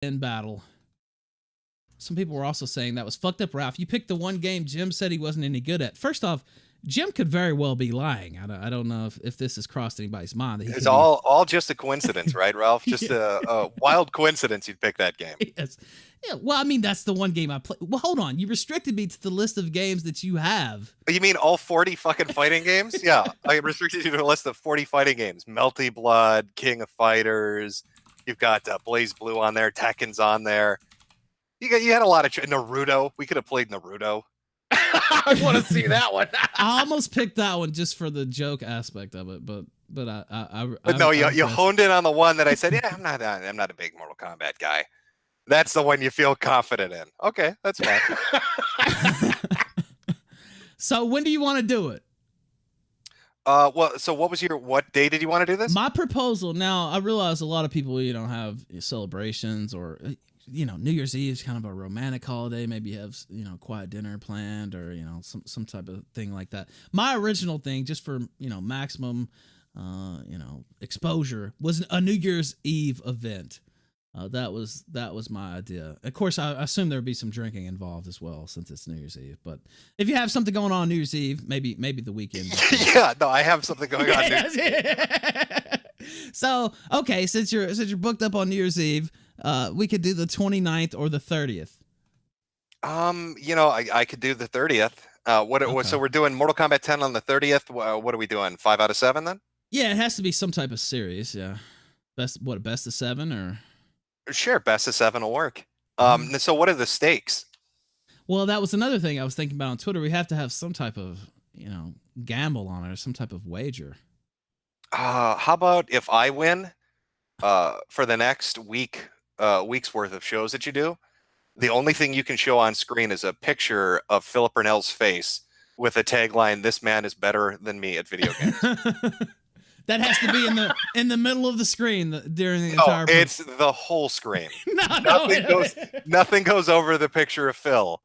in battle. Some people were also saying that was fucked up, Ralph. You picked the one game Jim said he wasn't any good at. First off, Jim could very well be lying. I don't know if this has crossed anybody's mind. It's all just a coincidence, right, Ralph? Just a wild coincidence you'd pick that game. Yes. Yeah, well, I mean, that's the one game I play. Well, hold on. You restricted me to the list of games that you have. You mean all 40 fucking fighting games? Yeah, I restricted you to a list of 40 fighting games. Melty Blood, King of Fighters. You've got Blaze Blue on there. Tekken's on there. You had a lot of Naruto. We could have played Naruto. I want to see that one. I almost picked that one just for the joke aspect of it, but you honed in on the one that I said, yeah, I'm not a big Mortal Kombat guy. That's the one you feel confident in. Okay, that's fine. So when do you want to do it? Well, so what day did you want to do this? My proposal. Now, I realize a lot of people, have celebrations or, New Year's Eve is kind of a romantic holiday. Maybe you have, quiet dinner planned or, some type of thing like that. My original thing, just for, maximum, exposure, was a New Year's Eve event. That was my idea. Of course, I assume there would be some drinking involved as well, since it's New Year's Eve. But if you have something going on New Year's Eve, maybe the weekend. Yeah, no, I have something going on. New Year's Eve. So, okay, since you're booked up on New Year's Eve, we could do the 29th or the 30th. I could do the 30th. Okay. So we're doing Mortal Kombat 10 on the 30th. What are we doing? 5 out of 7 then? Yeah, it has to be some type of series. Yeah, best of 7 or. Sure, best of 7 will work. So what are the stakes? Well, that was another thing I was thinking about on Twitter. We have to have some type of, gamble on it or some type of wager. How about if I win for the next week's worth of shows that you do, the only thing you can show on screen is a picture of P4ym3nt's face with a tagline, "This man is better than me at video games." That has to be in the middle of the screen during the entire. No, it's the whole screen. Nothing goes over the picture of Phil.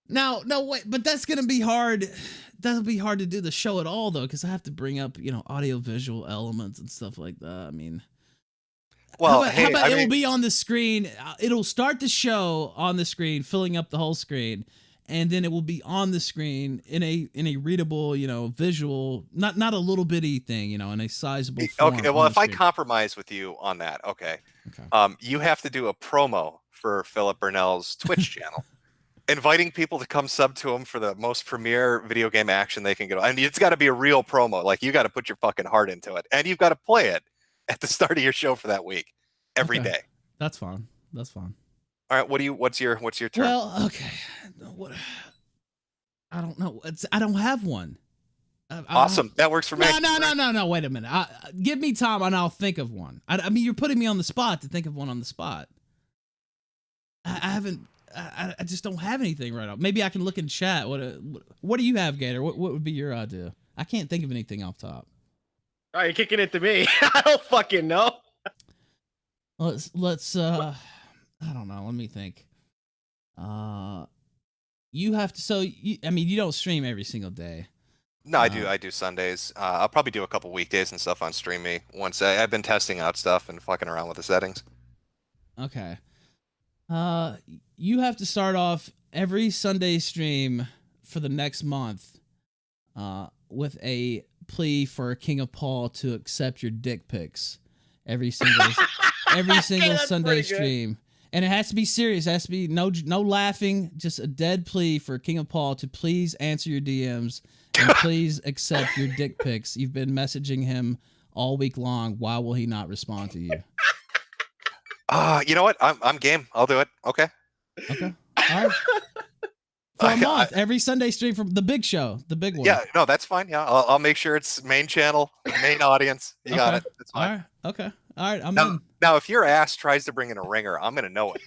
No, wait, but that's gonna be hard. That'll be hard to do the show at all, though, because I have to bring up audio visual elements and stuff like that. I mean, well, how about it will be on the screen? It'll start the show on the screen, filling up the whole screen. And then it will be on the screen in a readable, visual, not a little bitty thing, in a sizable form. Okay, well, if I compromise with you on that, okay. You have to do a promo for P4ym3nt's Twitch channel, inviting people to come sub to him for the most premier video game action they can get. I mean, it's got to be a real promo. Like, you got to put your fucking heart into it, and you've got to play it at the start of your show for that week, every day. That's fine. That's fine. All right, what's your turn? Well, okay. What? I don't know. I don't have one. Awesome. That works for me. No. Wait a minute. Give me time and I'll think of one. I mean, you're putting me on the spot to think of one on the spot. I haven't. I just don't have anything right now. Maybe I can look in chat. What do you have, Gator? What would be your idea? I can't think of anything off top. Oh, you're kicking it to me. I don't fucking know. Let's I don't know. Let me think. You have to. So you don't stream every single day. No, I do. I do Sundays. I'll probably do a couple weekdays and stuff on StreamME. Once I've been testing out stuff and fucking around with the settings. Okay. You have to start off every Sunday stream for the next month, with a plea for King of Paul to accept your dick pics every single Sunday stream. And it has to be serious. It has to be no laughing, just a dead plea for King of Paul to please answer your DMs and please accept your dick pics. You've been messaging him all week long. Why will he not respond to you? You know what? I'm game. I'll do it. Okay. All right. For a month, every Sunday stream from the big show, the big one. Yeah, no, that's fine. Yeah, I'll make sure it's main channel, main audience. You got it. That's fine. All right. Okay. All right. I'm in. Now, if your ass tries to bring in a ringer, I'm gonna know it.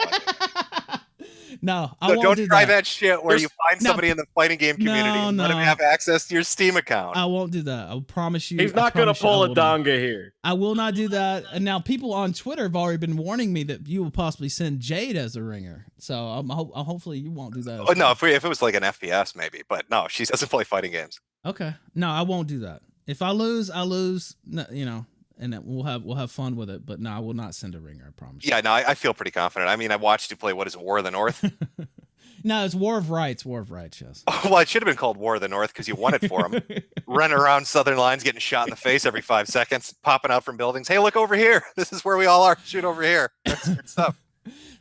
No, I won't don't do try that. that shit where you find somebody in the fighting game community and let him have access to your Steam account. I won't do that. I promise you. He's not going to pull a Donga here. I will not do that. And now people on Twitter have already been warning me that you will possibly send Jade as a ringer. So hopefully you won't do that. Oh, no, if it was like an FPS maybe, but no, she doesn't play fighting games. Okay. No, I won't do that. If I lose, I lose. No, and we'll have fun with it. But no, I will not send a ringer. I promise. Yeah, no, I feel pretty confident. I mean, I watched you play. What is it, War of the North? No, it's War of Rights. War of Rights. Yes. Well, it should have been called War of the North because you won it for him. Running around southern lines, getting shot in the face every 5 seconds, popping out from buildings. Hey, look over here. This is where we all are. Shoot over here. That's good stuff.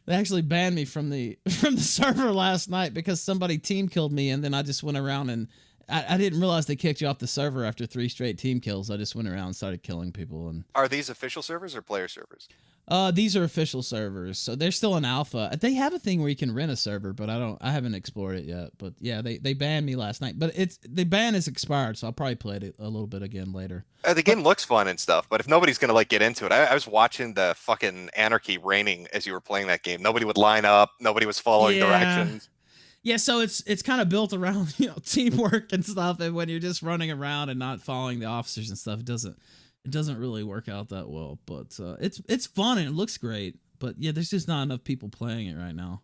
They actually banned me from the server last night because somebody team killed me, and then I just went around and I didn't realize they kicked you off the server after 3 straight team kills. I just went around and started killing people. And are these official servers or player servers? These are official servers, so they're still in alpha. They have a thing where you can rent a server, but I haven't explored it yet. But yeah, they banned me last night. But the ban is expired, so I'll probably play it a little bit again later. The game looks fun and stuff, but if nobody's gonna like get into it, I was watching the fucking anarchy reigning as you were playing that game. Nobody would line up. Nobody was following directions. Yeah, so it's kind of built around teamwork and stuff, and when you're just running around and not following the officers and stuff, it doesn't really work out that well. But it's fun and it looks great. But yeah, there's just not enough people playing it right now.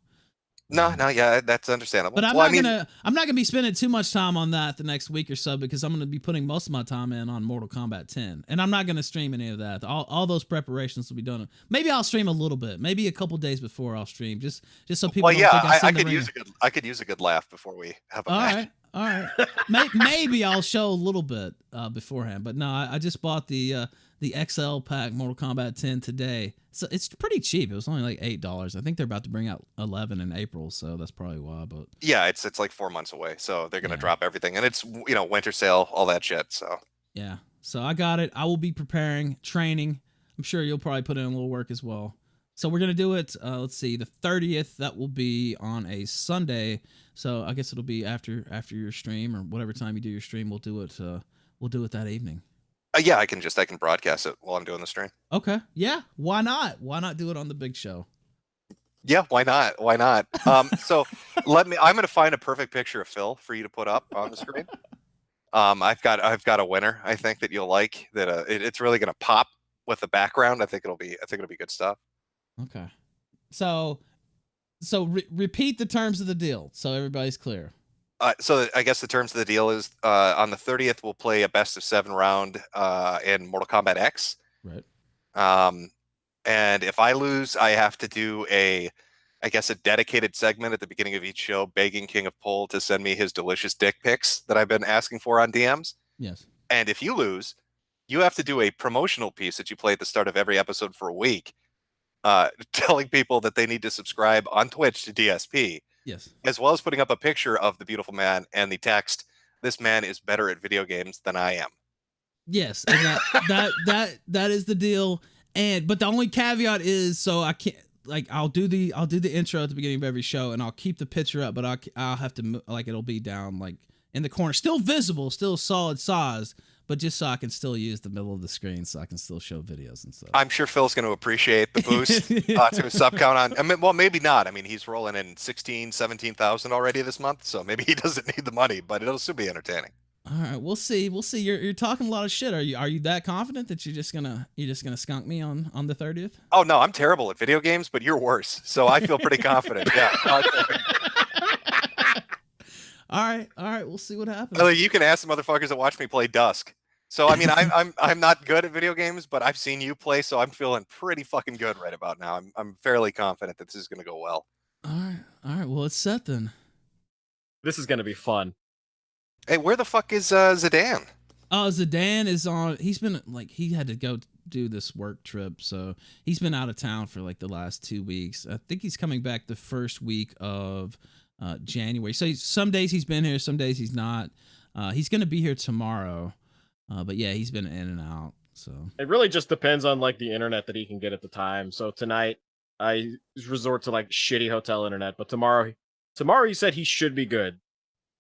No, yeah, that's understandable. But I'm not gonna be spending too much time on that the next week or so because I'm gonna be putting most of my time in on Mortal Kombat 10, and I'm not gonna stream any of that. All those preparations will be done. Maybe I'll stream a little bit. Maybe a couple days before I'll stream, just so people. Well, yeah, I could use a good laugh before we have a match. All right. Maybe I'll show a little bit beforehand, but no, I just bought the XL pack Mortal Kombat 10 today. So it's pretty cheap. It was only like $8. I think they're about to bring out 11 in April, so that's probably why. But yeah, it's like 4 months away, so they're gonna drop everything, and it's winter sale, all that shit. So yeah, so I got it. I will be preparing, training. I'm sure you'll probably put in a little work as well. So we're gonna do it. Let's see, the 30th. That will be on a Sunday. So I guess it'll be after your stream or whatever time you do your stream. We'll do it. We'll do it that evening. Yeah, I can broadcast it while I'm doing the stream. Okay. Yeah. Why not? Why not do it on the big show? Yeah. Why not? Why not? So I'm gonna find a perfect picture of Phil for you to put up on the screen. I've got a winner. I think that you'll like that. It's really gonna pop with the background. I think it'll be good stuff. Okay. So repeat the terms of the deal so everybody's clear. So I guess the terms of the deal is on the 30th we'll play a best of 7 round in Mortal Kombat X. Right. And if I lose, I have to do a dedicated segment at the beginning of each show begging King of Pole to send me his delicious dick pics that I've been asking for on DMs. Yes. And if you lose, you have to do a promotional piece that you play at the start of every episode for a week, telling people that they need to subscribe on Twitch to DSP. Yes. As well as putting up a picture of the beautiful man and the text, "This man is better at video games than I am." Yes, and that is the deal. But the only caveat is, so I can't, like, I'll do the intro at the beginning of every show, and I'll keep the picture up, but I'll have to, like, it'll be down like in the corner, still visible, still solid size, but just so I can still use the middle of the screen, so I can still show videos and stuff. I'm sure Phil's going to appreciate the boost to his sub count on. I mean, well, maybe not. I mean, he's rolling in 17,000 already this month, so maybe he doesn't need the money, but it'll still be entertaining. All right, we'll see. You're talking a lot of shit. Are you that confident that you're just gonna skunk me on the 30th? Oh no, I'm terrible at video games, but you're worse. So I feel pretty confident. Yeah. All right. We'll see what happens. You can ask the motherfuckers that watch me play Dusk. So I mean, I'm not good at video games, but I've seen you play, so I'm feeling pretty fucking good right about now. I'm fairly confident that this is gonna go well. All right. Well, it's set then. This is gonna be fun. Hey, where the fuck is Zidane? Zidane is on. He's been he had to go do this work trip, so he's been out of town for like the last 2 weeks. I think he's coming back the first week of January. So some days he's been here, some days he's not. He's gonna be here tomorrow, but yeah, he's been in and out. So it really just depends on like the internet that he can get at the time. So tonight I resort to like shitty hotel internet, but tomorrow he said he should be good.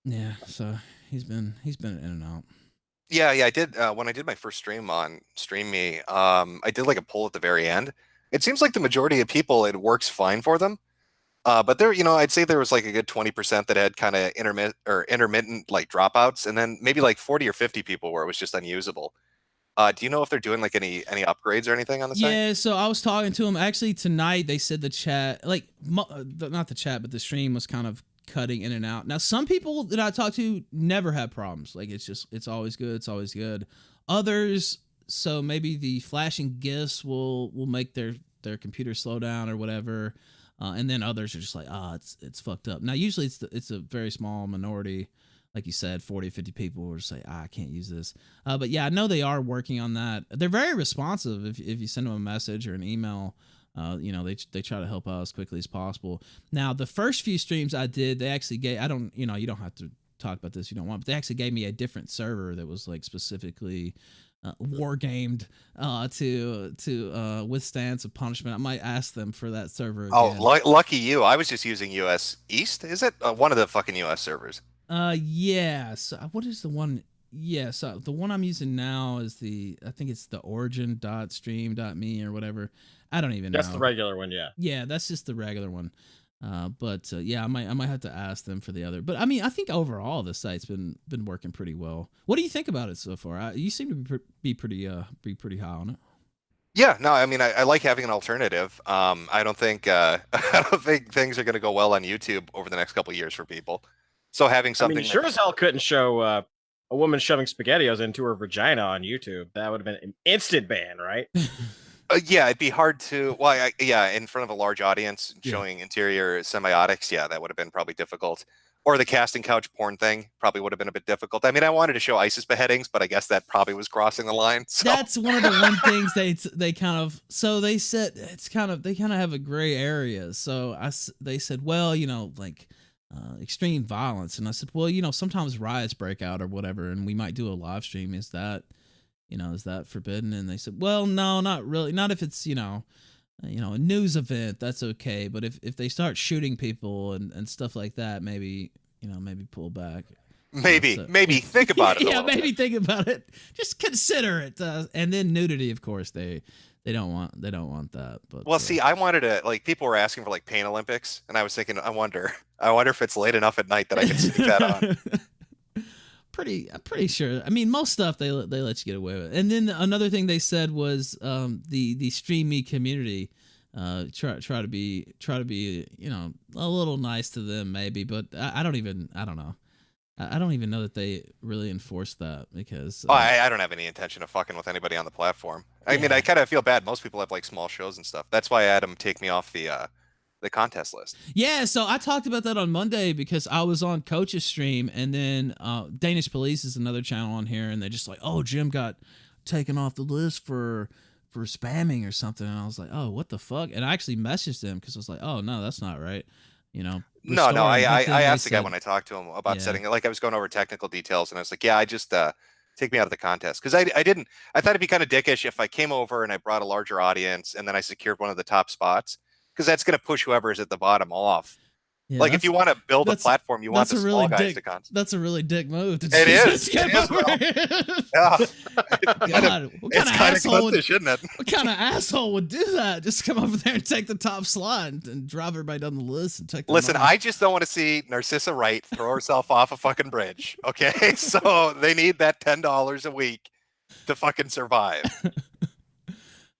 Yeah, so he's been in and out. Yeah, I did. When I did my first stream on StreamME, I did like a poll at the very end. It seems like the majority of people, it works fine for them. But there, I'd say there was like a good 20% that had kind of intermittent like dropouts, and then maybe like 40 or 50 people where it was just unusable. Do you know if they're doing like any upgrades or anything on the site? Yeah, so I was talking to them actually tonight. They said the chat, like not the chat, but the stream was kind of cutting in and out. Now, some people that I talked to never had problems. Like it's always good. It's always good. Others, so maybe the flashing gifs will make their computer slow down or whatever, and then others are just like, it's fucked up. Now usually it's a very small minority, like you said, 40, 50 people will say, I can't use this. But yeah, I know they are working on that. They're very responsive. If you send them a message or an email, they try to help out as quickly as possible. Now, the first few streams I did, they actually gave, you don't have to talk about this if you don't want, but they actually gave me a different server that was like specifically war gamed to withstand some punishment. I might ask them for that server again. Oh, lucky you. I was just using US East. Is it one of the fucking US servers? Yeah. So what is the one? Yeah, so the one I'm using now is I think it's the origin.stream.me or whatever. I don't even know. That's the regular one, yeah. Yeah, that's just the regular one. But yeah, I might have to ask them for the other. But I mean, I think overall the site's been working pretty well. What do you think about it so far? You seem to be pretty high on it. Yeah, no, I mean, I like having an alternative. I don't think I don't think things are going to go well on YouTube over the next couple of years for people. So having something, I mean, sure as hell couldn't show a woman shoving SpaghettiOs into her vagina on YouTube. That would have been an instant ban, right? Yeah, it'd be hard to. Well, yeah, in front of a large audience, showing interior semiotics. Yeah, that would have been probably difficult. Or the casting couch porn thing probably would have been a bit difficult. I mean, I wanted to show ISIS beheadings, but I guess that probably was crossing the line. So. That's one of the one things they kind of. So they said they kind of have a gray area. So they said, well, like. Extreme violence, and I said, well, sometimes riots break out or whatever, and we might do a live stream. Is that forbidden? And they said, well, no, not really. Not if it's a news event, that's okay. But if they start shooting people and stuff like that, maybe pull back. Maybe think about it. Yeah, maybe think about it. Just consider it. And then nudity, of course, they don't want that. But well, see, I wanted to, like, people were asking for like Pain Olympics, and I was thinking, I wonder if it's late enough at night that I can sneak that on. I'm pretty sure. I mean, most stuff they let you get away with. And then another thing they said was the StreamME community try to be a little nice to them maybe, but I don't know. I don't even know that they really enforce that because I don't have any intention of fucking with anybody on the platform. I mean, I kind of feel bad. Most people have like small shows and stuff. That's why I had them take me off the contest list. Yeah, so I talked about that on Monday because I was on Coach's stream, and then Danish Police is another channel on here, and they're just like, oh, Jim got taken off the list for spamming or something, and I was like, oh, what the fuck? And I actually messaged them because I was like, oh no, that's not right. No, I asked the guy when I talked to him about setting it. Like, I was going over technical details, and I was like, yeah, I just take me out of the contest, because I thought it'd be kind of dickish if I came over and I brought a larger audience and then I secured one of the top spots, because that's going to push whoever's at the bottom off. Yeah, like, if you want to build a platform, you want the small guys to contact. That's a really dick move. To it is. Yeah. God, what kind of asshole would, shouldn't it? What kind of asshole would do that? Just come over there and take the top slot and drive everybody down the list and take. Listen, I just don't want to see Narcissa Wright throw herself off a fucking bridge. Okay, so they need that $10 a week to fucking survive.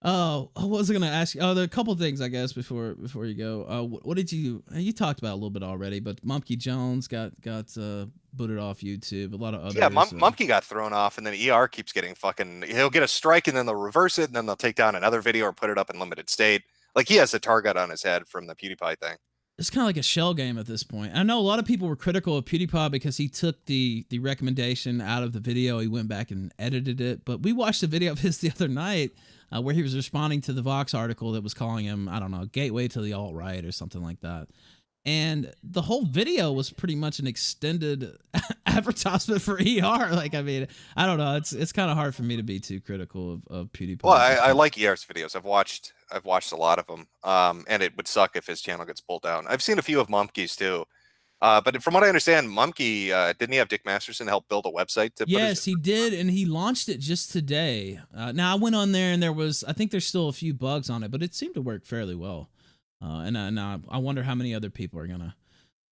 Oh, what was I gonna ask you? Oh, there are a couple things, I guess, before you go. What did you talked about a little bit already, but Mumpky Jones got booted off YouTube. A lot of others. Yeah, Mumpky got thrown off, and then ER keeps getting fucking. He'll get a strike, and then they'll reverse it, and then they'll take down another video or put it up in limited state. Like, he has a target on his head from the PewDiePie thing. It's kind of like a shell game at this point. I know a lot of people were critical of PewDiePie because he took the recommendation out of the video. He went back and edited it, but we watched a video of his the other night. Where he was responding to the Vox article that was calling him, I don't know, gateway to the alt-right or something like that. And the whole video was pretty much an extended advertisement for ER. Like, I mean, I don't know. It's kind of hard for me to be too critical of PewDiePie. Well, I like ER's videos. I've watched a lot of them. And it would suck if his channel gets pulled down. I've seen a few of Mumpky's too. But from what I understand, Mumpky, didn't he have Dick Masterson help build a website? Yes, he did, and he launched it just today. Now, I went on there, and I think there's still a few bugs on it, but it seemed to work fairly well. And I wonder how many other people are going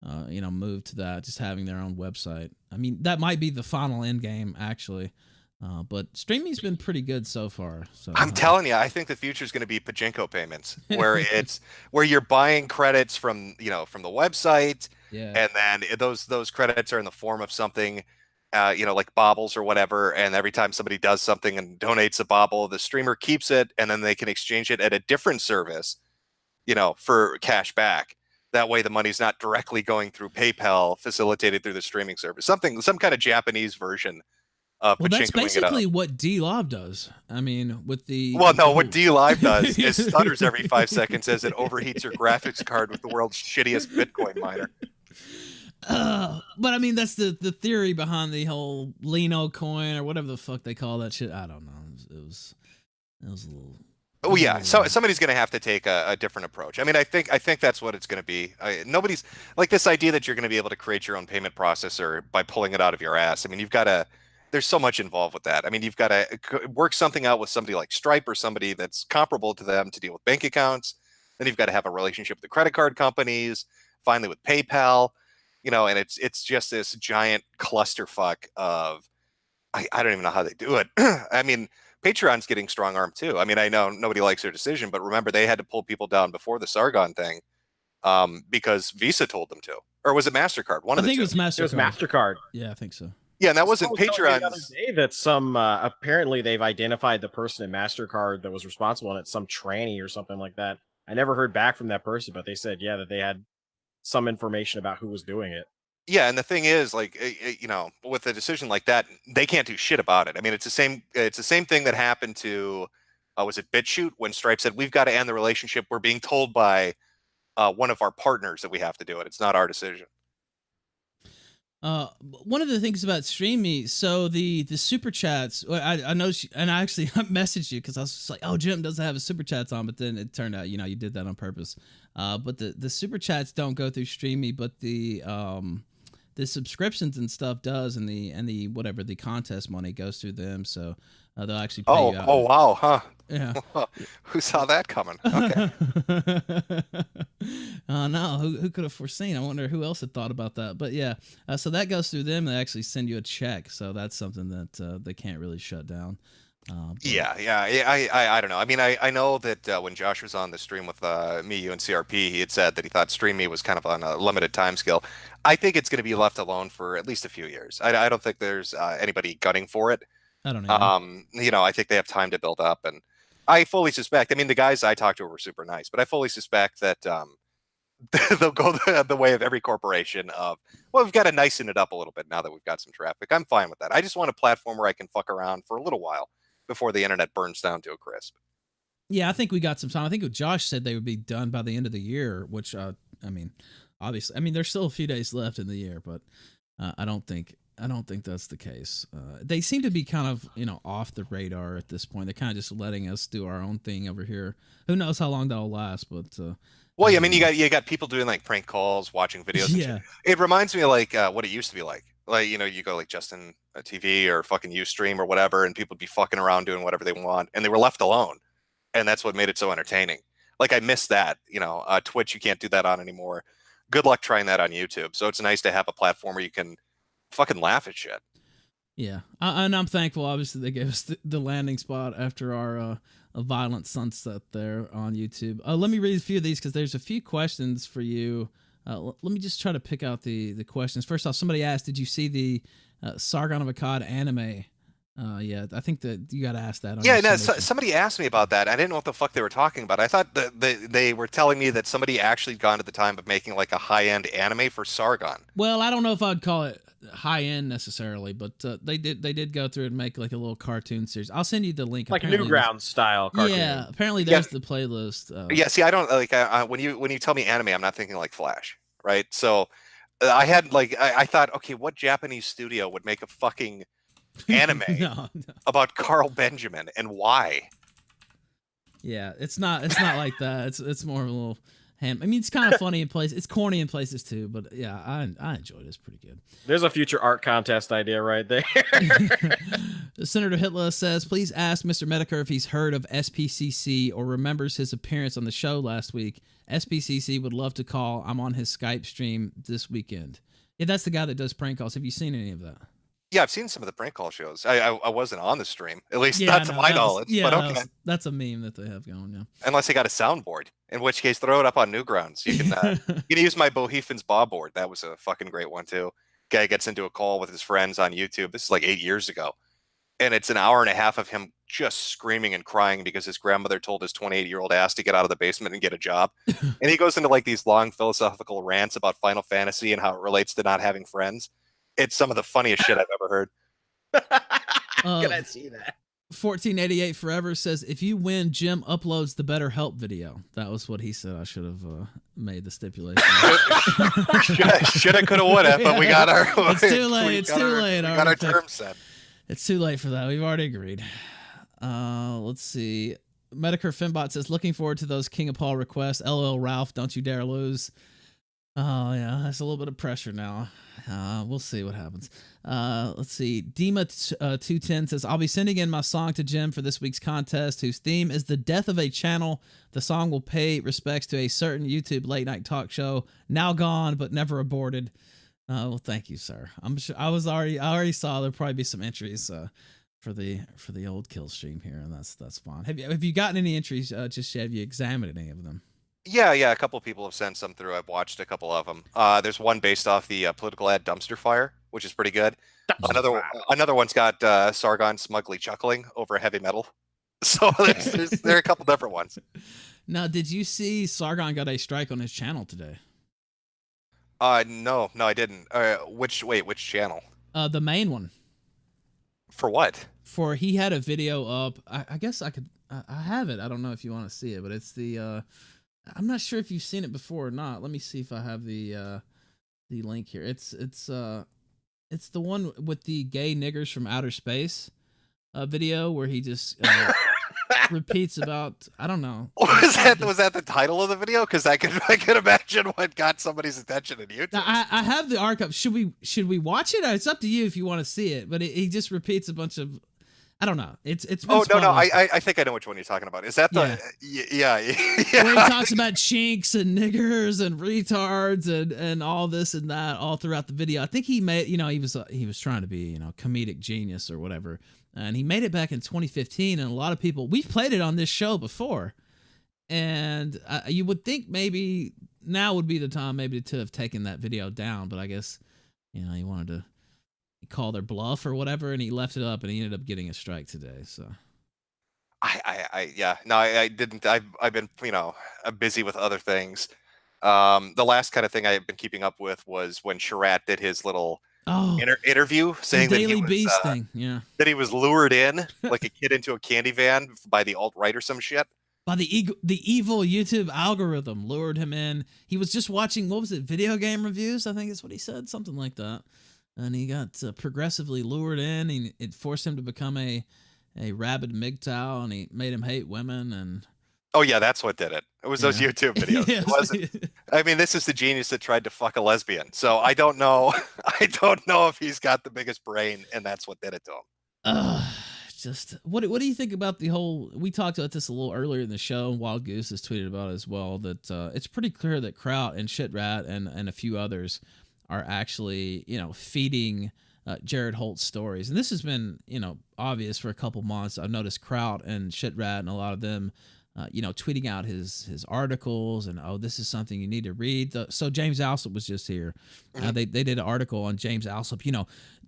to, move to that, just having their own website. I mean, that might be the final end game, actually. But StreamMe's been pretty good so far. So I'm telling you, I think the future is going to be pachinko payments, where you're buying credits from the website, and then those credits are in the form of something you know, like baubles or whatever, and every time somebody does something and donates a bauble, the streamer keeps it, and then they can exchange it at a different service, you know, for cash back. That way the money's not directly going through PayPal, facilitated through the streaming service. Some kind of Japanese version of Well, that's pachinkoing it up. basically what D-Live does. I mean, with the... Well, no, what D-Live does is stutters every 5 seconds as it overheats your graphics card with the world's shittiest Bitcoin miner. But I mean, that's the theory behind the whole Lino coin or whatever the fuck they call that shit. I don't know. It was a little... Oh yeah, so somebody's going to have to take a different approach. I mean, I think that's what it's going to be. Nobody's like this idea that you're going to be able to create your own payment processor by pulling it out of your ass. I mean, you've got to. There's so much involved with that. I mean, you've got to work something out with somebody like Stripe or somebody that's comparable to them to deal with bank accounts. Then you've got to have a relationship with the credit card companies. Finally, with PayPal, you know, and it's just this giant clusterfuck of. I don't even know how they do it. I mean. Patreon's getting strong armed too. I mean, I know nobody likes their decision, but remember they had to pull people down before the Sargon thing because Visa told them to. Or was it MasterCard? I think it was MasterCard. It was MasterCard. Yeah, I think so. Yeah, and that wasn't Patreon. The other day that some apparently they've identified the person in MasterCard that was responsible, and it's some tranny or something like that. I never heard back from that person, but they said that they had some information about who was doing it. Yeah, and the thing is, like, you know, with a decision like that, they can't do shit about it. I mean, it's the same thing that happened to, was it BitChute when Stripe said we've got to end the relationship? We're being told by one of our partners that we have to do it. It's not our decision. One of the things about StreamME, so the super chats, I know, and I actually messaged you because I was just like, oh, Jim doesn't have his super chats on, but then it turned out, you know, you did that on purpose. But the super chats don't go through StreamME, but the subscriptions and stuff does, and the whatever the contest money goes through them, so they'll actually pay you out. Oh wow, huh? Yeah. Who saw that coming? Okay. No, who could have foreseen? I wonder who else had thought about that. But yeah, so that goes through them. They actually send you a check, so that's something that they can't really shut down. Yeah. I don't know. I mean, I know that when Josh was on the stream with me, you, and CRP, he had said that he thought StreamMe was kind of on a limited time scale. I think it's going to be left alone for at least a few years. I don't think there's anybody gunning for it. I don't know. You know, I think they have time to build up, and I fully suspect. I mean, the guys I talked to were super nice, but I fully suspect that they'll go the way of every corporation of, well, we've got to nicen it up a little bit now that we've got some traffic. I'm fine with that. I just want a platform where I can fuck around for a little while before the internet burns down to a crisp. Yeah, I think we got some time. I think what Josh said they would be done by the end of the year, which I mean, obviously, I mean, there's still a few days left in the year, but I don't think that's the case. They seem to be kind of, you know, off the radar at this point. They're kind of just letting us do our own thing over here. Who knows how long that'll last, but well, yeah, I mean, you got people doing like prank calls, watching videos. Yeah, it reminds me of like what it used to be like. Like, you know, you go like Justin TV or fucking Ustream or whatever, and people would be fucking around doing whatever they want, and they were left alone, and that's what made it so entertaining. Like, I miss that. You know, Twitch, you can't do that on anymore. Good luck trying that on YouTube. So it's nice to have a platform where you can fucking laugh at shit. Yeah, and I'm thankful. Obviously, they gave us the landing spot after our a violent sunset there on YouTube. Let me read a few of these because there's a few questions for you. Let me just try to pick out the questions. First off, somebody asked, did you see the Sargn'z Anime? Yeah, I think that you got to ask that. Yeah, no, somebody asked me about that. I didn't know what the fuck they were talking about. I thought that they were telling me that somebody actually gone to the time of making like a high-end anime for Sargon. Well, I don't know if I'd call it high-end necessarily, but they did go through and make like a little cartoon series. I'll send you the link. Like Newgrounds style cartoon. Yeah, apparently there's the playlist. Yeah, see, I don't like when you tell me anime, I'm not thinking like Flash, right? So I had like I thought, okay, what Japanese studio would make a fucking anime no. about Carl Benjamin, and why? Yeah, it's not like that. It's more of a little I mean, it's kind of funny in places. It's corny in places too, but yeah, I enjoyed it. It's pretty good. There's a future art contest idea right there. Senator Hitler says, please ask Mr. Metokur if he's heard of SPCC or remembers his appearance on the show last week. SPCC would love to call. I'm on his Skype stream this weekend. Yeah, that's the guy that does prank calls. Have you seen any of that? Yeah, I've seen some of the prank call shows. I wasn't on the stream, at least not to my knowledge. Yeah, but okay. That's a meme that they have going. Yeah. Unless they got a soundboard, in which case throw it up on Newgrounds. You can use my Bohemians Bob board. That was a fucking great one too. guy gets into a call with his friends on YouTube. This is like 8 years ago. And it's an hour and a half of him just screaming and crying because his grandmother told his 28-year-old ass to get out of the basement and get a job. And he goes into like these long philosophical rants about Final Fantasy and how it relates to not having friends. It's some of the funniest shit I've ever heard. Can I see that? 1488 Forever says, if you win, Jim uploads the BetterHelp video. That was what he said. I should have made the stipulation. Shoulda, coulda, woulda, but we got our... It's too late. It's too late. We got our terms set. It's too late for that. We've already agreed. Let's see. Metokur Finbot says, looking forward to those King of Paul requests. LOL Ralph, don't you dare lose. Oh, yeah. That's a little bit of pressure now. We'll see what happens. Let's see. Dima210 says, I'll be sending in my song to Jim for this week's contest, whose theme is the death of a channel. The song will pay respects to a certain YouTube late night talk show, now gone, but never aborted. Well, thank you, sir. I'm sure I already saw there'll probably be some entries for the old kill stream here, and that's fine. Have you gotten any entries just yet? Have you examined any of them? Yeah, a couple people have sent some through. I've watched a couple of them. There's one based off the political ad Dumpster Fire, which is pretty good. Another one's got Sargon smugly chuckling over heavy metal. So there are a couple different ones. Now, did you see Sargon got a strike on his channel today? No, I didn't. Which channel? The main one. For what? He had a video up. I guess I have it. I don't know if you want to see it, but it's the. I'm not sure if you've seen it before or not. Let me see if I have the link here. It's the one with the gay niggers from outer space video where he just repeats about, I don't know. Was that the title of the video? Because I could imagine what got somebody's attention in YouTube. Now, I have the archive. Should we watch it? It's up to you if you want to see it. But he just repeats a bunch of, I don't know. It's oh no, I think I know which one you're talking about. Is that the yeah. Where he talks about chinks and niggers and retards and all this and that all throughout the video. I think he made, he was trying to be, comedic genius or whatever. And he made it back in 2015, and a lot of people, we've played it on this show before, and you would think maybe now would be the time maybe to have taken that video down, but I guess, he wanted to call their bluff or whatever, and he left it up, and he ended up getting a strike today, so. I didn't. I've been, I'm busy with other things. The last kind of thing I've been keeping up with was when Shitrat did his little interview saying that he was, that he was lured in like a kid into a candy van by the alt-right or some shit. By the evil YouTube algorithm lured him in. He was just watching, what was it, video game reviews? I think that's what he said, something like that. And he got progressively lured in, and it forced him to become a rabid MGTOW, and he made him hate women. And oh yeah, that's what did it. It was those YouTube videos. It wasn't. I mean, this is the genius that tried to fuck a lesbian. So I don't know. I don't know if he's got the biggest brain, and that's what did it to him. Just what do you think about the whole? We talked about this a little earlier in the show, and Wild Goose has tweeted about it as well. That it's pretty clear that Kraut and Shitrat and a few others are actually feeding Jared Holt's stories, and this has been obvious for a couple months. I've noticed Kraut and Shitrat and a lot of them. Tweeting out his articles and, this is something you need to read. So James Alsop was just here. They did an article on James Alsop,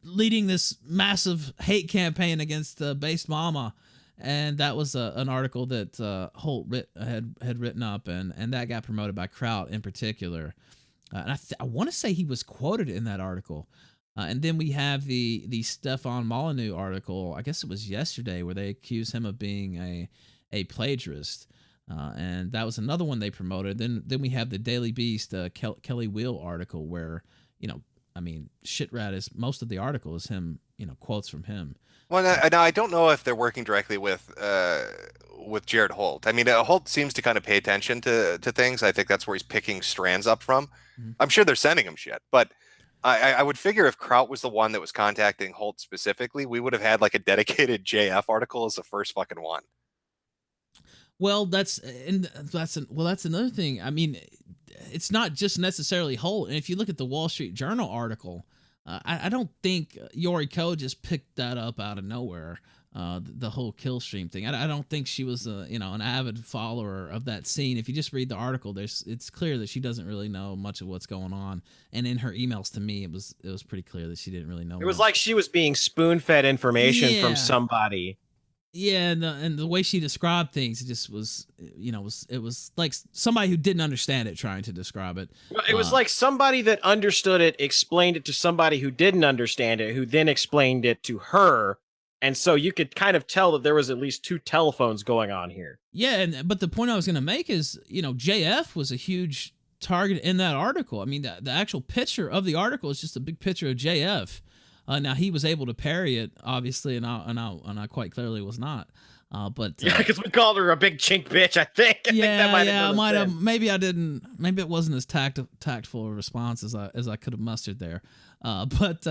leading this massive hate campaign against Based Mama. And that was an article that Holt had written up, and that got promoted by Kraut in particular. And I want to say he was quoted in that article. And then we have the Stefan Molyneux article, I guess it was yesterday, where they accuse him of being a plagiarist, and that was another one they promoted. Then we have the Daily Beast Kelly Wheel article where Shitrat is, most of the article is him, quotes from him. Well, now I don't know if they're working directly with Jared Holt. I mean, Holt seems to kind of pay attention to things. I think that's where he's picking strands up from. I'm sure they're sending him shit, but I would figure if Kraut was the one that was contacting Holt specifically, we would have had like a dedicated JF article as the first fucking one. Well, that's another thing. I mean, it's not just necessarily Holt. And if you look at the Wall Street Journal article, I don't think Yori Ko just picked that up out of nowhere. the whole kill stream thing. I don't think she was an avid follower of that scene. If you just read the article, it's clear that she doesn't really know much of what's going on. And in her emails to me, it was pretty clear that she didn't really know. It was like she was being spoon-fed information from somebody. Yeah, and the way she described things, it just was, it was like somebody who didn't understand it trying to describe it. Well, it was like somebody that understood it explained it to somebody who didn't understand it, who then explained it to her. And so you could kind of tell that there was at least two telephones going on here. Yeah, but the point I was going to make is, JF was a huge target in that article. I mean, the actual picture of the article is just a big picture of JF. Now he was able to parry it, obviously, and I quite clearly was not. But yeah, because we called her a big chink bitch. I think. I think that might have. Maybe I didn't. Maybe it wasn't as tactful a response as I could have mustered there. But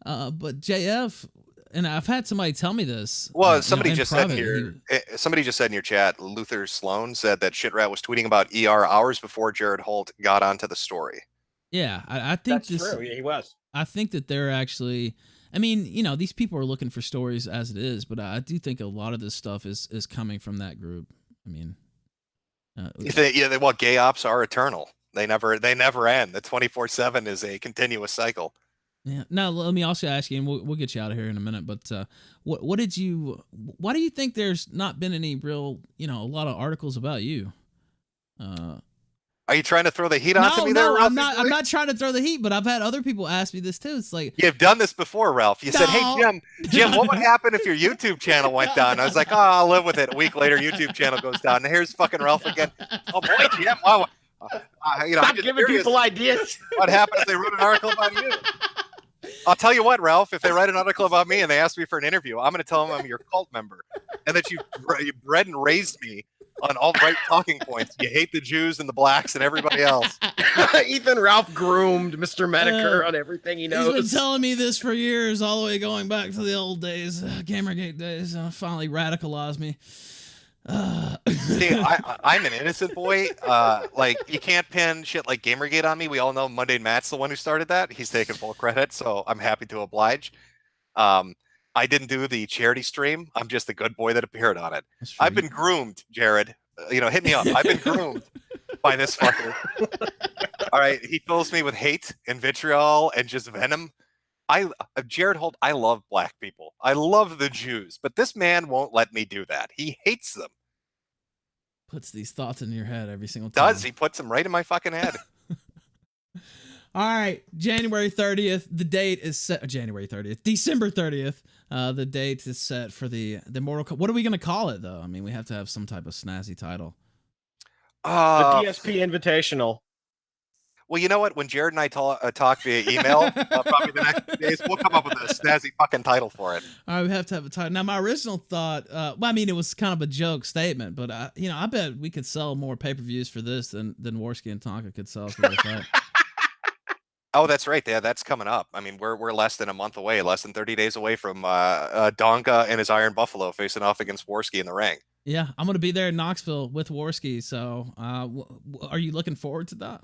JF. And I've had somebody tell me this. Well, somebody just said here. Somebody just said in your chat. Luther Sloan said that Shitrat was tweeting about ER hours before Jared Holt got onto the story. Yeah, I think that's true. He was. I think that they're actually. I mean, these people are looking for stories as it is, but I do think a lot of this stuff is coming from that group. I mean, gay ops are eternal. They never end. The 24/7 is a continuous cycle. Yeah. Now let me also ask you, and we'll get you out of here in a minute. But why do you think there's not been any real, a lot of articles about you? Are you trying to throw the heat onto me there, Ralph? Ralph? I'm not trying to throw the heat, but I've had other people ask me this too. It's like, you've done this before, Ralph. You said, "Hey, Jim, what would happen if your YouTube channel went down?" I was like, "Oh, I'll live with it." A week later, YouTube channel goes down, and here's fucking Ralph again. Oh boy, Jim! Wow. Stop giving people ideas. What happened if they wrote an article about you? I'll tell you what, Ralph, if they write an article about me and they ask me for an interview, I'm going to tell them I'm your cult member and that you bred and raised me on all right talking points. You hate the Jews and the blacks and everybody else. Ethan Ralph groomed Mr. Metokur on everything he knows. He's been telling me this for years, all the way going back to the old days, Gamergate days. Finally radicalized me. See, I'm an innocent boy. Like, you can't pin shit like Gamergate on me. We all know Monday Matt's the one who started that. He's taking full credit, so I'm happy to oblige. I didn't do the charity stream. I'm just the good boy that appeared on it. I've been groomed, Jared. Hit me up. I've been groomed by this fucker. All right, he fills me with hate and vitriol and just venom. Jared Holt, I love black people. I love the Jews, but this man won't let me do that. He hates them. Puts these thoughts in your head every single time. He puts them right in my fucking head. All right, January 30th. The date is set. January 30th, December 30th. The date is set for the Mortal Kombat. What are we gonna call it though? I mean, we have to have some type of snazzy title. The DSP Invitational. Well, you know what? When Jared and I talk via email, probably the next few days, we'll come up with a snazzy fucking title for it. All right, we have to have a title. Now, my original thought, it was kind of a joke statement, but I bet we could sell more pay-per-views for this than Warski and Tonka could sell for that. Oh, that's right. Yeah, that's coming up. I mean, we're less than a month away, less than 30 days away from Donga and his Iron Buffalo facing off against Warski in the ring. Yeah, I'm going to be there in Knoxville with Warski. So are you looking forward to that?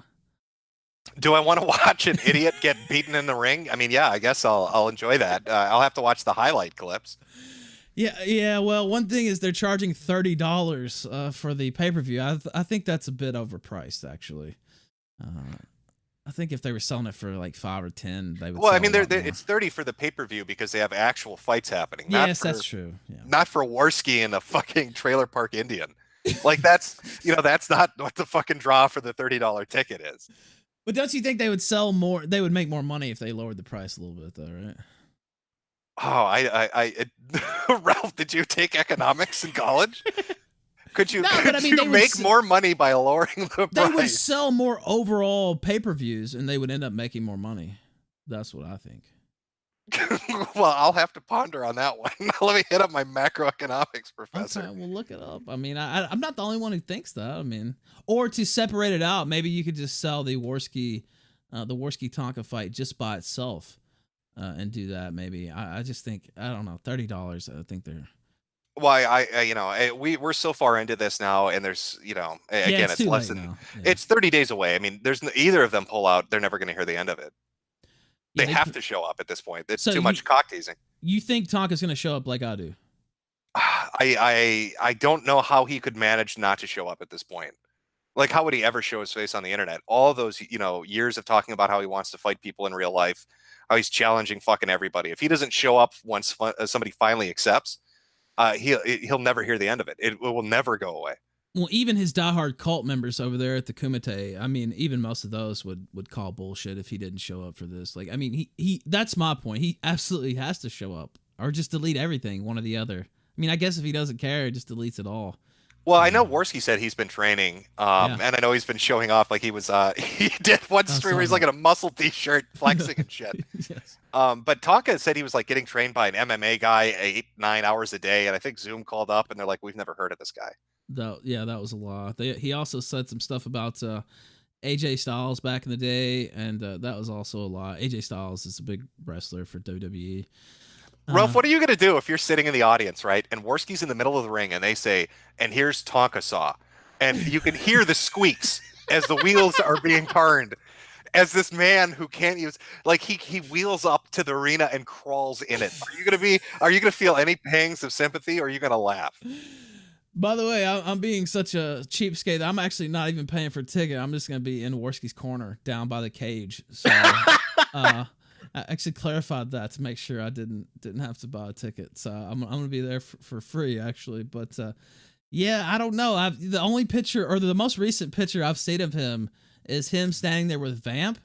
Do I want to watch an idiot get beaten in the ring? I mean, yeah, I guess I'll enjoy that. I'll have to watch the highlight clips. Yeah. Well, one thing is they're charging $30 for the pay-per-view. I think that's a bit overpriced, actually. I think if they were selling it for like 5 or 10, they would. Well, I mean, it's 30 for the pay-per-view because they have actual fights happening. Yes, that's true. Yeah. Not for Warski and a fucking trailer park Indian. Like that's not what the fucking draw for the $30 ticket is. But don't you think they would sell more? They would make more money if they lowered the price a little bit, though, right? Oh, Ralph, did you take economics in college? Could you they make more money by lowering the price? They would sell more overall pay-per-views, and they would end up making more money. That's what I think. Well, I'll have to ponder on that one. Let me hit up my macroeconomics professor. Okay, we'll look it up. I mean, I'm not the only one who thinks that. I mean, or to separate it out, maybe you could just sell the Warski Tonka fight just by itself, and do that. Maybe I just think, I don't know, $30. I think they're. Why we're so far into this now, and there's again it's less than it's 30 days away. I mean, there's either of them pull out, they're never going to hear the end of it. They have to show up at this point. It's too much cock teasing. You think Tonka's going to show up like I do? I don't know how he could manage not to show up at this point. Like, how would he ever show his face on the internet? All those, years of talking about how he wants to fight people in real life, how he's challenging fucking everybody. If he doesn't show up once somebody finally accepts, he'll never hear the end of it. It will never go away. Well, even his diehard cult members over there at the Kumite, I mean, even most of those would call bullshit if he didn't show up for this. Like, I mean, he that's my point. He absolutely has to show up or just delete everything, one or the other. I mean, I guess if he doesn't care, he just deletes it all. Well, I know Warski said he's been training, and I know he's been showing off. Like, he was, he did one stream where he's like in a muscle t-shirt, flexing and shit. Yes. But Tonka said he was like getting trained by an MMA guy 8-9 hours a day, and I think Zoom called up and they're like, "We've never heard of this guy." That was a lot. He also said some stuff about AJ Styles back in the day, and that was also a lot. AJ Styles is a big wrestler for WWE. Ruff, what are you going to do if you're sitting in the audience, right? And Warski's in the middle of the ring and they say, "And here's Tonka Saw." And you can hear the squeaks as the wheels are being turned. As this man who can't use, like, he wheels up to the arena and crawls in it. Are you going to feel any pangs of sympathy, or are you going to laugh? By the way, I'm being such a cheapskate. I'm actually not even paying for a ticket. I'm just going to be in Warski's corner down by the cage. So, I actually clarified that to make sure I didn't have to buy a ticket. So I'm going to be there for free, actually. But yeah, I don't know. The only picture, or the most recent picture I've seen of him, is him standing there with Vamp,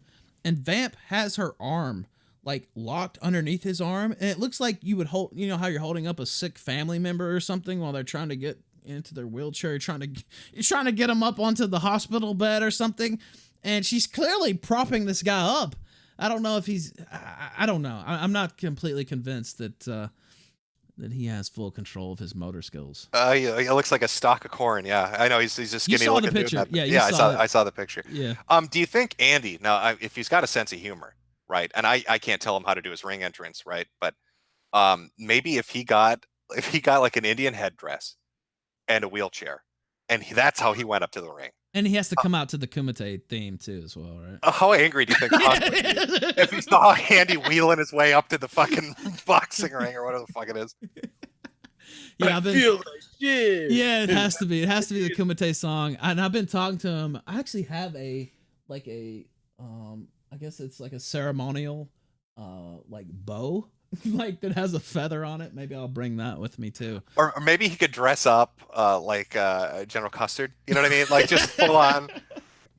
and Vamp has her arm like locked underneath his arm, and it looks like you would hold, you know how you're holding up a sick family member or something while they're trying to get into their wheelchair, trying to get him up onto the hospital bed or something, and she's clearly propping this guy up. I don't know if he's. I don't know. I'm not completely convinced that he has full control of his motor skills. He looks like a stalk of corn. Yeah, I know he's a skinny looking dude. Picture. Yeah, I saw the picture. Yeah. Do you think Andy? Now, if he's got a sense of humor, right? And I can't tell him how to do his ring entrance, right? But maybe if he got like an Indian headdress and a wheelchair, and that's how he went up to the ring. And he has to come out to the Kumite theme too, as well, right? How angry do you think Punk would be if he saw Andy wheeling his way up to the fucking boxing ring or whatever the fuck it is? Yeah, I feel like shit. Yeah, it has to be. It has to be the Kumite song. And I've been talking to him. I actually have I guess it's like a ceremonial, like bow. Like that has a feather on it. Maybe I'll bring that with me too. Or maybe he could dress up like General Custard. You know what I mean? Like just full on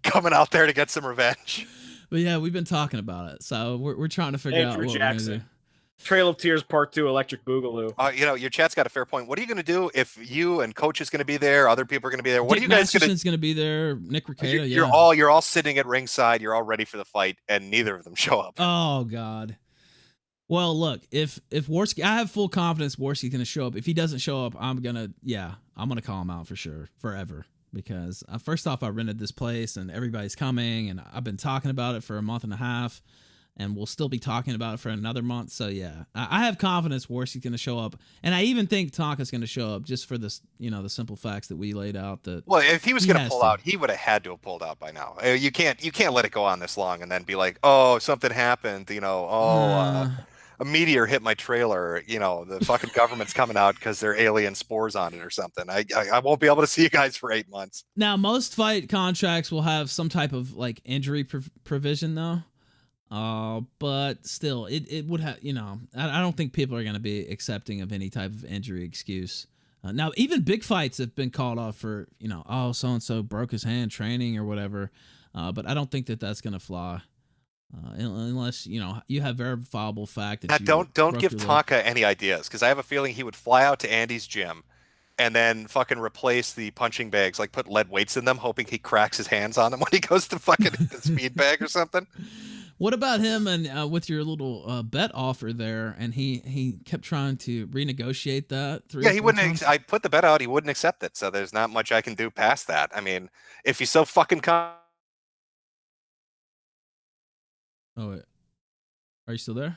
coming out there to get some revenge. But yeah, we've been talking about it, so we're trying to figure out what we're gonna do. Trail of Tears Part 2, Electric Boogaloo. Your chat's got a fair point. What are you going to do if you and Coach is going to be there? Other people are going to be there. What are you guys going to? Masterson's going to be there. Nick Ricada. You're all sitting at ringside. You're all ready for the fight, and neither of them show up. Oh God. Well, look, if Warski, I have full confidence Warski's going to show up. If he doesn't show up, I'm going to call him out for sure, forever. Because first off, I rented this place and everybody's coming, and I've been talking about it for a month and a half, and we'll still be talking about it for another month. So yeah, I have confidence Warski's going to show up, and I even think Tonka's going to show up just for this, the simple facts that we laid out. That well, if he was going to pull out, he would have had to have pulled out by now. You can't let it go on this long and then be like, oh, something happened. A meteor hit my trailer. The fucking government's coming out because there are alien spores on it or something. I won't be able to see you guys for 8 months. Now, most fight contracts will have some type of like injury provision though. But still, it would have, I don't think people are going to be accepting of any type of injury excuse. Now, even big fights have been called off for, so-and-so broke his hand training or whatever. But I don't think that that's going to fly. Unless you have verifiable fact that now, don't give Tonka any ideas, because I have a feeling he would fly out to Andy's gym and then fucking replace the punching bags, like put lead weights in them, hoping he cracks his hands on them when he goes to fucking the speed bag or something. What about him and with your little bet offer there? And he kept trying to renegotiate that. He wouldn't. I put the bet out. He wouldn't accept it. So there's not much I can do past that. I mean, if he's so fucking Oh, wait. Are you still there?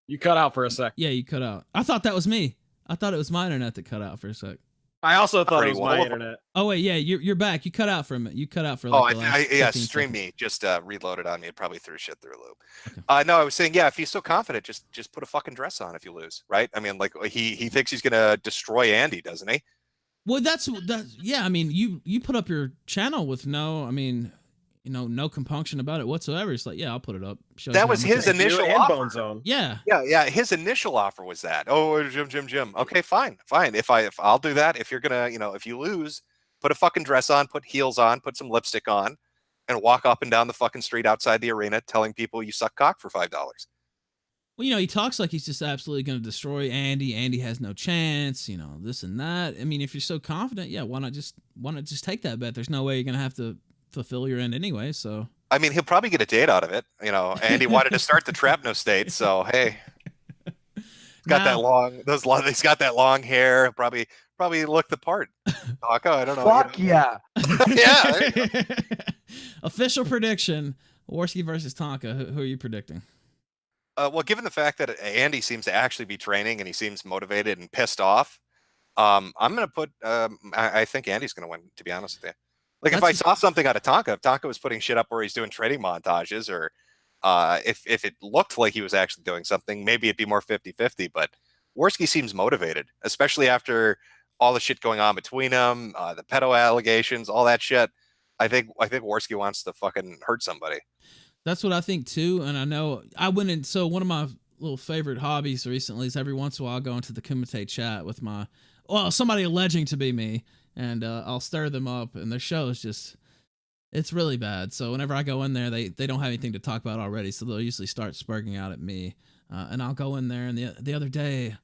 You cut out for a sec. Yeah, you cut out. I thought that was me. I thought it was my internet that cut out for a sec. I also thought it Pretty was well. my internet. Oh wait, yeah, you're back. You cut out for a minute. You cut out for like the last Yeah, 15 seconds. StreamME just reloaded on me. It probably threw shit through a loop. Okay. No, I was saying, yeah, if he's so confident, just put a fucking dress on if you lose, right? I mean, like he thinks he's gonna destroy Andy, doesn't he? Well, that's yeah. I mean, you put up your channel with no, I mean, no compunction about it whatsoever. It's like, yeah, I'll put it up. Shows That you was how much his I- initial and offer. Bone Zone. Yeah. Yeah. His initial offer was that. Oh, Jim. Okay, fine. If I'll do that. If you're gonna, if you lose, put a fucking dress on, put heels on, put some lipstick on, and walk up and down the fucking street outside the arena telling people you suck cock for $5. Well, he talks like he's just absolutely going to destroy Andy. Andy has no chance. This and that. I mean, if you're so confident, yeah, why not just take that bet? There's no way you're going to have to fulfill your end anyway. So. I mean, he'll probably get a date out of it. Andy wanted to start the Trapno state, so hey, got that long. He's got that long hair. Probably look the part. Donga, I don't know. Fuck yeah. Yeah. Official prediction: Warski versus Tonka. Who are you predicting? Well, given the fact that Andy seems to actually be training and he seems motivated and pissed off, I'm gonna put. I think Andy's gonna win. To be honest with you, like if I saw something out of Tonka, if Tonka was putting shit up where he's doing training montages, or if it looked like he was actually doing something, maybe it'd be more 50-50. But Warski seems motivated, especially after all the shit going on between them, the pedo allegations, all that shit. I think Warski wants to fucking hurt somebody. That's what I think too, and I know I went in. So one of my little favorite hobbies recently is every once in a while I'll go into the Kumite chat with somebody alleging to be me, and I'll stir them up, and their show is just, it's really bad. So whenever I go in there, they don't have anything to talk about already, so they'll usually start spurging out at me, and I'll go in there, and the other day,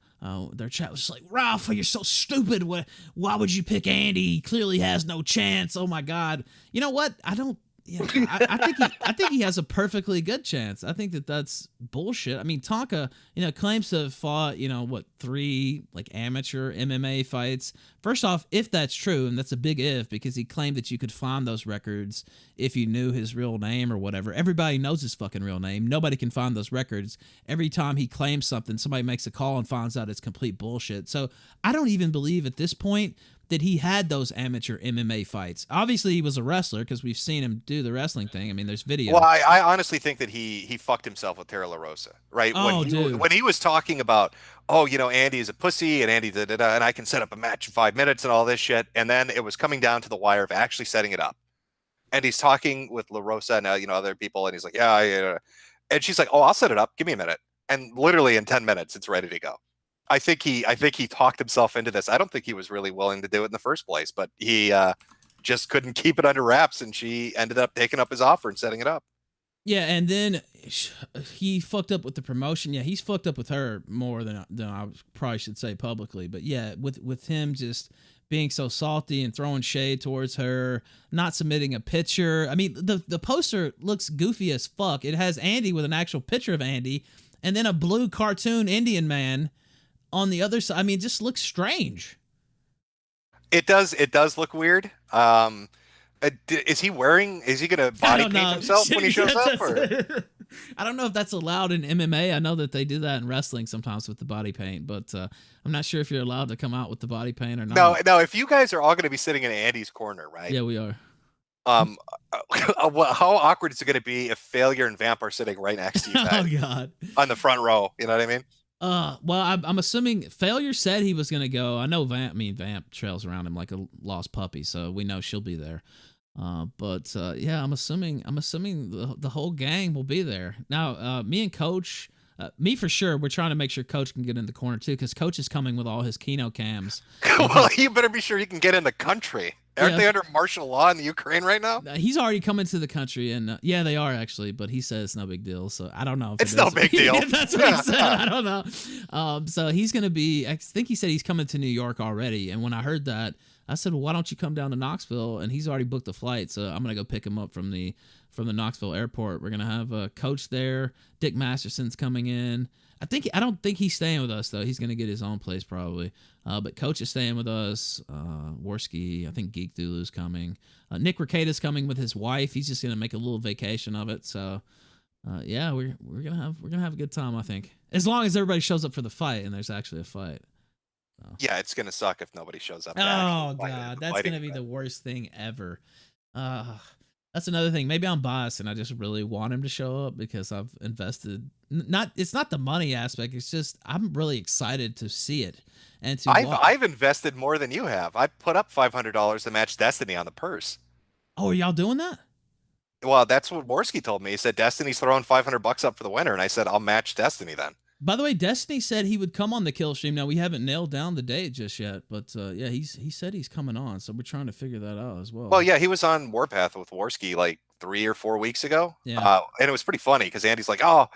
their chat was just like, Ralph, you're so stupid. Why would you pick Andy? He clearly has no chance. Oh my God. You know what? I don't. Yeah, I think he has a perfectly good chance. I think that's bullshit. I mean, Tonka, claims to have fought, 3 like amateur MMA fights. First off, if that's true, and that's a big if, because he claimed that you could find those records if you knew his real name or whatever. Everybody knows his fucking real name. Nobody can find those records. Every time he claims something, somebody makes a call and finds out it's complete bullshit. So I don't even believe at this point that he had those amateur MMA fights. Obviously, he was a wrestler because we've seen him do the wrestling thing. I mean, there's video. Well, I honestly think that he fucked himself with TRR Rosa, right? Oh, when he was talking about, Andy is a pussy and Andy and I can set up a match in 5 minutes and all this shit, and then it was coming down to the wire of actually setting it up. And he's talking with La Rosa and other people, and he's like, yeah, and she's like, oh, I'll set it up. Give me a minute. And literally in 10 minutes, it's ready to go. I think he talked himself into this. I don't think he was really willing to do it in the first place, but he just couldn't keep it under wraps, and she ended up taking up his offer and setting it up. Yeah, and then he fucked up with the promotion. Yeah, he's fucked up with her more than I probably should say publicly. But yeah, with him just being so salty and throwing shade towards her, not submitting a picture. I mean, the poster looks goofy as fuck. It has Andy with an actual picture of Andy, and then a blue cartoon Indian man on the other side. I mean, it just looks strange. It does look weird. Is he gonna body paint himself when he shows up? Or? I don't know if that's allowed in MMA. I know that they do that in wrestling sometimes with the body paint, but I'm not sure if you're allowed to come out with the body paint or not. No. If you guys are all going to be sitting in Andy's corner, right? Yeah, we are. How awkward is it going to be if Failure and Vamp are sitting right next to you guys? Oh God. On the front row, you know what I mean? Well, I'm assuming Failure said he was gonna go. I know Vamp trails around him like a lost puppy, so we know she'll be there. But yeah, I'm assuming the whole gang will be there. Now, me and Coach, me for sure, we're trying to make sure Coach can get in the corner too, because Coach is coming with all his Kino cams. Well, you better be sure he can get in the country. Aren't they under martial law in the Ukraine right now? He's already coming to the country, and yeah, they are actually. But he says it's no big deal, so I don't know. If it's no big deal. That's what he said. I don't know. So he's gonna be. I think he said he's coming to New York already. And when I heard that, I said, well, why don't you come down to Knoxville? And he's already booked a flight, so I'm gonna go pick him up from the Knoxville airport. We're gonna have a Coach there. Dick Masterson's coming in. I don't think he's staying with us though. He's gonna get his own place probably. But Coach is staying with us. Warski, I think Geek Thulu's coming. Nick Ricada's coming with his wife. He's just gonna make a little vacation of it. So yeah, we're gonna have a good time. I think as long as everybody shows up for the fight and there's actually a fight. So. Yeah, it's gonna suck if nobody shows up. Oh god, that's gonna be the worst thing ever. That's another thing. Maybe I'm biased and I just really want him to show up because I've invested. It's not the money aspect. It's just I'm really excited to see it and to. I've invested more than you have. I put up $500 to match Destiny on the purse. Oh, are y'all doing that? Well, that's what Warski told me. He said Destiny's throwing $500 up for the winner, and I said I'll match Destiny then. By the way, Destiny said he would come on the kill stream. Now we haven't nailed down the date just yet, but yeah, he said he's coming on, so we're trying to figure that out as well. Well, yeah, he was on Warpath with Warski like 3 or 4 weeks ago. Yeah, and it was pretty funny because Andy's like, "Oh,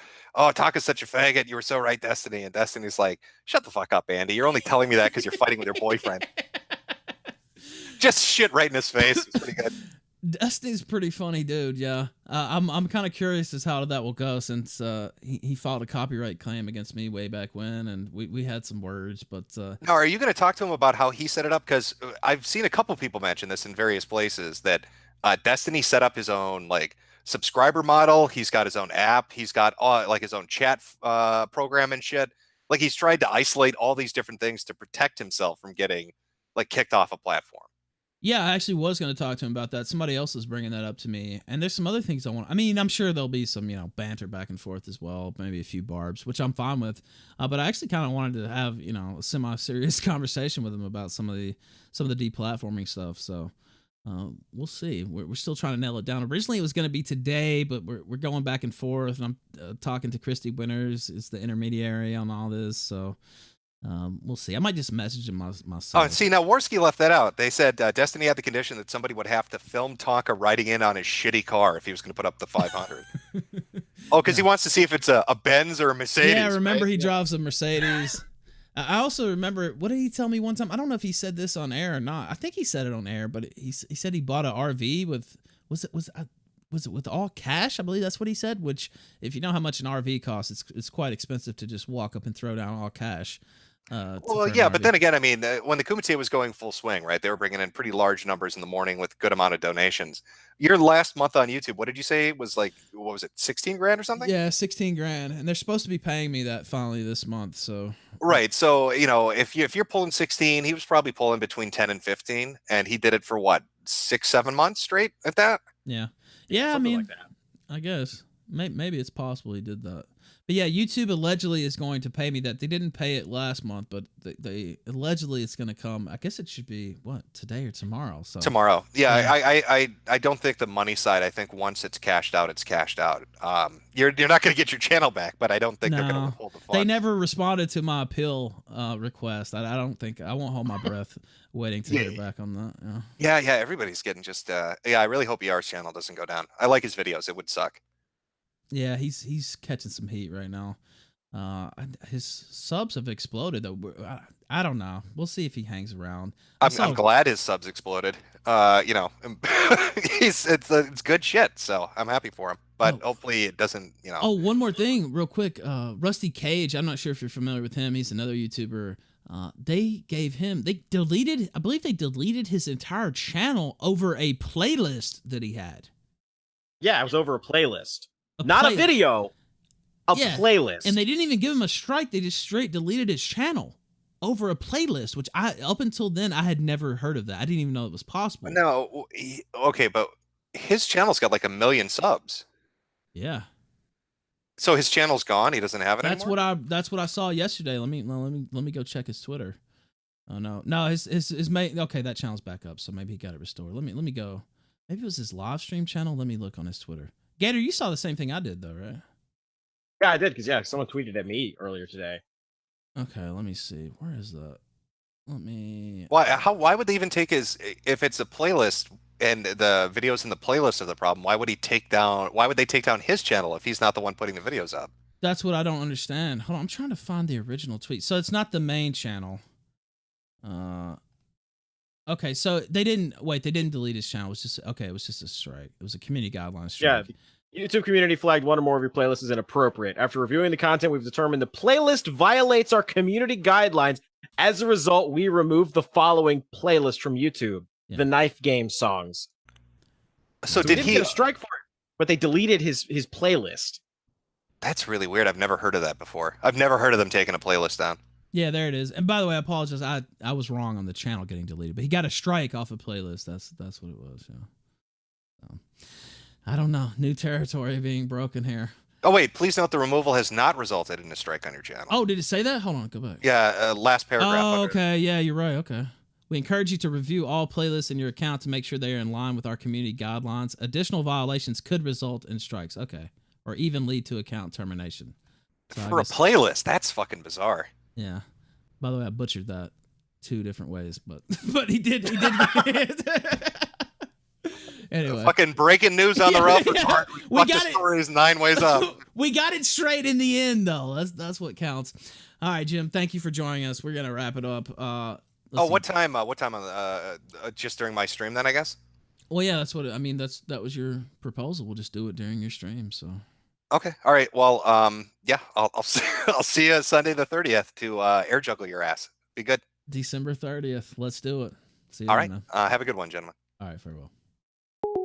Taka's such a faggot. You were so right, Destiny." And Destiny's like, "Shut the fuck up, Andy. You're only telling me that because you're fighting with your boyfriend." Just shit right in his face. It was pretty good. Destiny's pretty funny dude, yeah. I'm kind of curious as how that will go since he filed a copyright claim against me way back when, and we had some words, but now, are you going to talk to him about how he set it up? Because I've seen a couple people mention this in various places that Destiny set up his own like subscriber model. He's got his own app. He's got like his own chat program and shit. Like he's tried to isolate all these different things to protect himself from getting like kicked off a platform. Yeah, I actually was going to talk to him about that. Somebody else is bringing that up to me. And there's some other things I want. I mean, I'm sure there'll be some, banter back and forth as well. Maybe a few barbs, which I'm fine with. But I actually kind of wanted to have, a semi-serious conversation with him about some of the deplatforming stuff. So we'll see. We're still trying to nail it down. Originally, it was going to be today, but we're going back and forth. And I'm talking to Christy Winters. It's the intermediary on all this. So... we'll see. I might just message him myself. Oh, see, now Warski left that out. They said Destiny had the condition that somebody would have to film Tonka riding in on his shitty car if he was going to put up the 500. Oh, because he wants to see if it's a Benz or a Mercedes. Yeah, remember right? he drives a Mercedes. I also remember, what did he tell me one time? I don't know if he said this on air or not. I think he said it on air, but he said he bought an RV with, was it with all cash? I believe that's what he said, which if you know how much an RV costs, it's quite expensive to just walk up and throw down all cash. Well, yeah, but then again, I mean, when the Kumite was going full swing, right, they were bringing in pretty large numbers in the morning with good amount of donations. Your last month on YouTube, what did you say was like, what was it, 16 grand or something? Yeah, 16 grand. And they're supposed to be paying me that finally this month. So, right. So, if you're pulling 16, he was probably pulling between 10 and 15. And he did it for what, 6-7 months straight at that? Yeah. Yeah. Something I mean, like that. I guess maybe it's possible he did that. But yeah, YouTube allegedly is going to pay me that. They didn't pay it last month, but they allegedly it's going to come. I guess it should be today or tomorrow. So tomorrow. Yeah. I don't think the money side. I think once it's cashed out, it's cashed out. You're not going to get your channel back, but I don't think they're going to withhold the funds. They never responded to my appeal request. I don't think I won't hold my breath waiting to hear back on that. Yeah. Everybody's getting just. I really hope ER's channel doesn't go down. I like his videos. It would suck. Yeah, he's catching some heat right now. His subs have exploded though. I don't know. We'll see if he hangs around. I'm glad his subs exploded. It's good shit. So I'm happy for him. But hopefully it doesn't. Oh, one more thing, real quick. Rusty Cage. I'm not sure if you're familiar with him. He's another YouTuber. They deleted. I believe they deleted his entire channel over a playlist that he had. Yeah, it was over a playlist. Not a video, a playlist. And they didn't even give him a strike. They just straight deleted his channel over a playlist, which up until then, I had never heard of that. I didn't even know it was possible. No, okay, but his channel's got like 1 million subs. Yeah. So his channel's gone. He doesn't have it anymore? That's what I saw yesterday. Let me go check his Twitter. Oh no, his mate. Okay, that channel's back up. So maybe he got it restored. Let me go. Maybe it was his live stream channel. Let me look on his Twitter. Gator, you saw the same thing I did, though, right? Yeah, I did, because someone tweeted at me earlier today. Okay, let me see. Where is that? Why would they even take his, if it's a playlist and the videos in the playlist are the problem, why would they take down his channel if he's not the one putting the videos up? That's what I don't understand. Hold on, I'm trying to find the original tweet. So it's not the main channel. Okay, so they didn't delete his channel. It was just a strike. It was a community guidelines strike. Yeah, YouTube community flagged one or more of your playlists as inappropriate. After reviewing the content, we've determined the playlist violates our community guidelines. As a result, we removed the following playlist from YouTube: the Knife Game songs. So did he get a strike for it? But they deleted his playlist. That's really weird. I've never heard of that before. I've never heard of them taking a playlist down. Yeah, there it is. And by the way, I apologize. I was wrong on the channel getting deleted, but he got a strike off a playlist. That's what it was. Yeah. So, I don't know. New territory being broken here. Oh wait, please note the removal has not resulted in a strike on your channel. Oh, did it say that? Hold on, go back. Yeah, last paragraph. Oh, okay. Yeah, you're right. Okay. We encourage you to review all playlists in your account to make sure they are in line with our community guidelines. Additional violations could result in strikes. Okay. Or even lead to account termination. So For a playlist, that's fucking bizarre. Yeah. By the way, I butchered that 2 different ways, but he did. Anyway, fucking breaking news on the road. Yeah. We got the stories 9 ways up. We got it straight in the end, though. That's what counts. All right, Jim. Thank you for joining us. We're gonna wrap it up. What time? What time on just during my stream then? I guess. Well, yeah, that's what I mean. That was your proposal. We'll just do it during your stream. So. Okay. All right. Well, yeah, I'll see you Sunday the 30th to air juggle your ass. Be good. December 30th. Let's do it. See you all then, right. man. Have a good one, gentlemen. All right. Farewell.